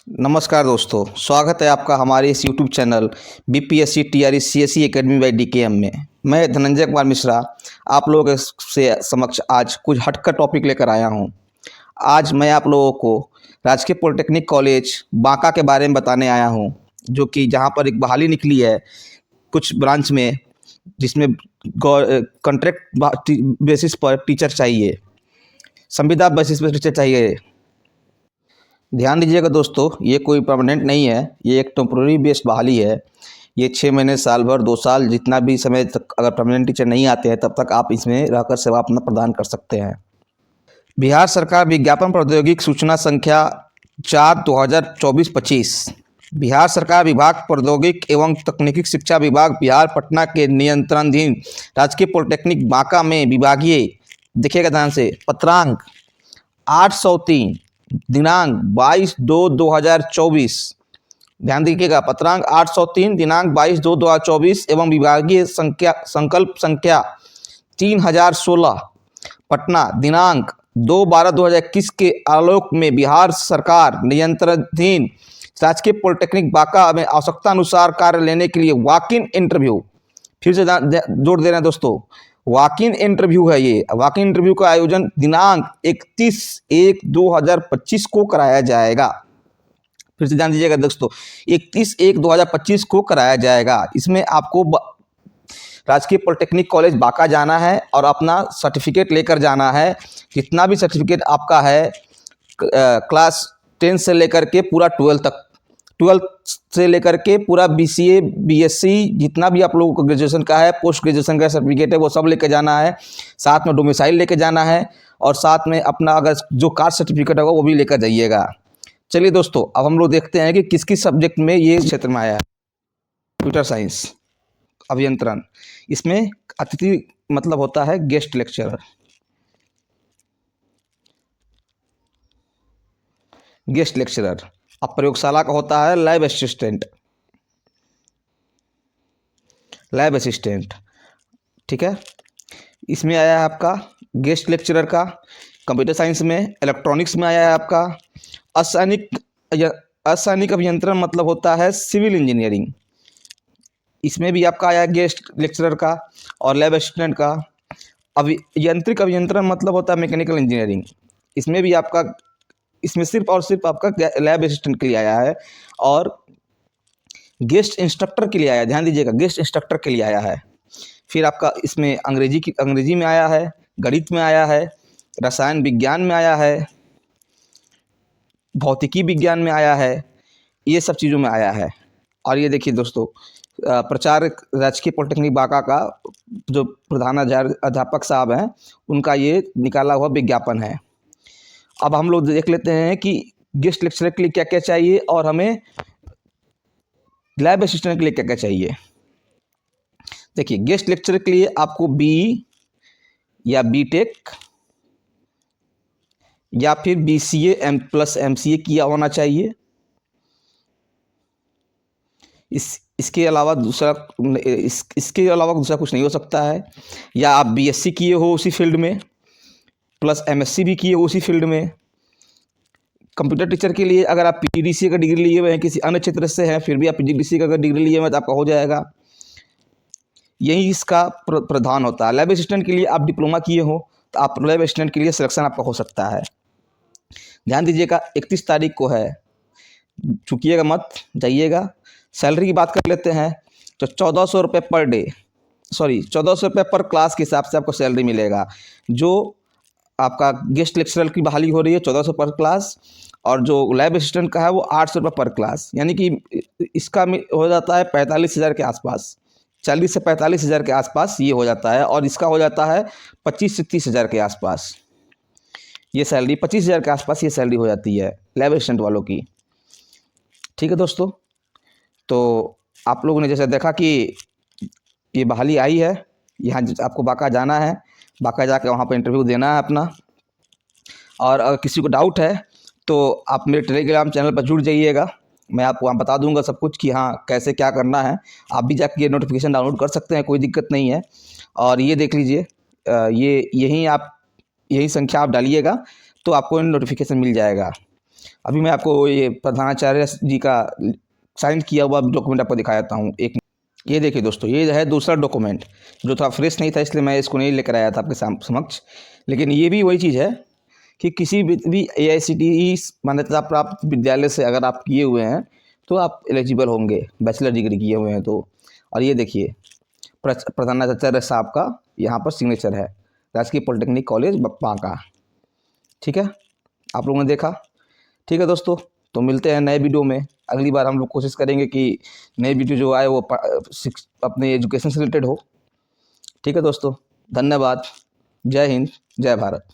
नमस्कार दोस्तों, स्वागत है आपका हमारे इस YouTube channel BPSC TRE CSE academy by DKM में। मैं धनंजय कुमार मिश्रा आप लोगों के से समक्ष आज कुछ हटकर टॉपिक लेकर आया हूं। आज मैं आप लोगों को राजकीय पॉलिटेक्निक कॉलेज बांका के बारे में बताने आया हूं, जो कि जहां पर एक बहाली निकली है कुछ ब्रांच में, जिसमें कॉन्ट्रैक्ट बेसिस पर टीचर चाहिए, संविदा बेसिस पर टीचर चाहिए। ध्यान दीजिएगा दोस्तों, ये कोई परमानेंट नहीं है, ये एक टेम्पोररी बेस्ड बहाली है। ये 6 महीने, साल भर, 2 साल, जितना भी समय तक अगर परमानेंट टीचर नहीं आते हैं तब तक आप इसमें रहकर सेवा अपना प्रदान कर सकते हैं। बिहार सरकार विज्ञापन प्रौद्योगिकी सूचना संख्या 4/2024-25। बिहार सरकार विभाग प्रौद्योगिकी एवं तकनीकी शिक्षा विभाग बिहार पटना के नियंत्रणाधीन राजकीय पॉलिटेक्निक बांका में विभागीय, देखिएगा ध्यान से, पत्रांक 803 दिनांक 22/2/2024, ध्यान दीजिएगा, पत्रांक 803 दिनांक 22/2/2024 एवं विभागीय संकल्प संख्या 3016 पटना दिनांक 2/12/2021 के आलोक में बिहार सरकार नियंत्रणाधीन राजकीय पॉलिटेक्निक बांका में आवश्यकता अनुसार कार्य लेने के लिए वॉक इन इंटरव्यू, फिर से जोड़ दे रहे हैं दोस्तों, वॉक इन इंटरव्यू है। ये वॉक इन इंटरव्यू का आयोजन दिनांक 31/1/2025 को कराया जाएगा। फिर से ध्यान दीजिएगा दोस्तों, 31/1/2025 को कराया जाएगा। इसमें आपको राजकीय पॉलिटेक्निक कॉलेज बांका जाना है और अपना सर्टिफिकेट लेकर जाना है। जितना भी सर्टिफिकेट आपका है क्लास 10 से लेकर के पूरा 12 तक, 12 से लेकर के पूरा बीसीए, बीएससी, जितना भी आप लोगों को ग्रेजुएशन का है, पोस्ट ग्रेजुएशन का सर्टिफिकेट है, वो सब लेके जाना है। साथ में डोमिसाइल लेके जाना है और साथ में अपना अगर जो कास्ट सर्टिफिकेट होगा वो भी लेकर जाइएगा। चलिए दोस्तों, अब हम लोग देखते हैं कि किस किस सब्जेक्ट में ये क्षेत्र में आया है। कंप्यूटर साइंस, अभियंत्रण, इसमें अतिथि मतलब होता है गेस्ट लेक्चरर। गेस्ट लेक्चरर अब प्रयोगशाला का होता है लैब असिस्टेंट, लैब असिस्टेंट, ठीक है। इसमें आया है आपका गेस्ट लेक्चरर का। कंप्यूटर साइंस में, इलेक्ट्रॉनिक्स में आया है आपका असैनिक अभियंत्रण, मतलब होता है सिविल इंजीनियरिंग। इसमें भी आपका आया है गेस्ट लेक्चरर का और लैब असिस्टेंट का। यांत्रिक अभियंत्रण मतलब होता है मैकेनिकल इंजीनियरिंग। इसमें भी आपका, इसमें सिर्फ और सिर्फ आपका लैब असिस्टेंट के लिए आया है और गेस्ट इंस्ट्रक्टर के लिए आया है। ध्यान दीजिएगा, गेस्ट इंस्ट्रक्टर के लिए आया है। फिर आपका इसमें अंग्रेजी में आया है, गणित में आया है, रसायन विज्ञान में आया है, भौतिकी विज्ञान में आया है, ये सब चीज़ों में आया है। और ये देखिए दोस्तों, प्राचार्य राजकीय पॉलिटेक्निक बांका का जो प्रधान अध्यापक साहब हैं, उनका ये निकाला हुआ विज्ञापन है। अब हम लोग देख लेते हैं कि गेस्ट लेक्चरर के लिए क्या क्या चाहिए और हमें लैब असिस्टेंट के लिए क्या क्या चाहिए। देखिए, गेस्ट लेक्चरर के लिए आपको बी या बीटेक या फिर बीसीए प्लस एमसीए किया होना चाहिए। इसके अलावा दूसरा कुछ नहीं हो सकता है। या आप बीएससी किए हो उसी फील्ड में, प्लस एमएससी भी किए हो उसी फील्ड में। कंप्यूटर टीचर के लिए अगर आप पीजीडीसीए का डिग्री लिए हुए हैं, किसी अन्य क्षेत्र से हैं, फिर भी आप पीजीडीसीए का अगर डिग्री लिए हुए हैं तो आपका हो जाएगा। यही इसका प्रधान होता है। लैब असिस्टेंट के लिए आप डिप्लोमा किए हो तो आप लैब असिस्टेंट के लिए सिलेक्शन आपका हो सकता है। ध्यान दीजिएगा, 31 तारीख को है, चूकिएगा मत, जाइएगा। सैलरी की बात कर लेते हैं तो 1400 रुपये पर डे, 1400 रुपये पर क्लास के हिसाब से आपको सैलरी मिलेगा। जो आपका गेस्ट लेक्चरर की बहाली हो रही है 1400 पर क्लास, और जो लैब असिस्टेंट का है वो 800 रुपये पर क्लास, यानी कि इसका हो जाता है 45,000 के आसपास, 40 से 45,000 के आसपास ये हो जाता है। और इसका हो जाता है 25 से 30,000 के आसपास ये सैलरी, 25,000 के आसपास ये सैलरी हो जाती है लैब असिस्टेंट वालों की। ठीक है दोस्तों, तो आप लोगों ने जैसे देखा कि ये बहाली आई है, यहाँ आपको बांका जाना है, बांका जाकर वहाँ पर इंटरव्यू देना है अपना। और अगर किसी को डाउट है तो आप मेरे टेलीग्राम चैनल पर जुड़ जाइएगा, मैं आपको वहाँ बता दूंगा सब कुछ कि हाँ कैसे क्या करना है। आप भी जाकर ये नोटिफिकेशन डाउनलोड कर सकते हैं, कोई दिक्कत नहीं है। और ये देख लीजिए, यही संख्या आप डालिएगा तो आपको नोटिफिकेशन मिल जाएगा। अभी मैं आपको ये प्रधानाचार्य जी का साइन किया हुआ डॉक्यूमेंट आपको दिखा देता हूँ। एक ये देखिए दोस्तों, ये है दूसरा डॉक्यूमेंट जो था, फ्रेश नहीं था इसलिए मैं इसको नहीं लेकर आया था आपके समक्ष। लेकिन ये भी वही चीज़ है कि किसी भी AICTE मान्यता प्राप्त विद्यालय से अगर आप किए हुए हैं तो आप एलिजिबल होंगे, बैचलर डिग्री किए हुए हैं तो। और ये देखिए प्रधानाचार्य साहब का यहाँ पर सिग्नेचर है, राजकीय पॉलिटेक्निक कॉलेज बांका। ठीक है, आप लोगों ने देखा। ठीक है दोस्तों, तो मिलते हैं नए वीडियो में। अगली बार हम लोग कोशिश करेंगे कि नई वीडियो जो आए वो अपने एजुकेशन से रिलेटेड हो। ठीक है दोस्तों, धन्यवाद। जय हिंद, जय भारत।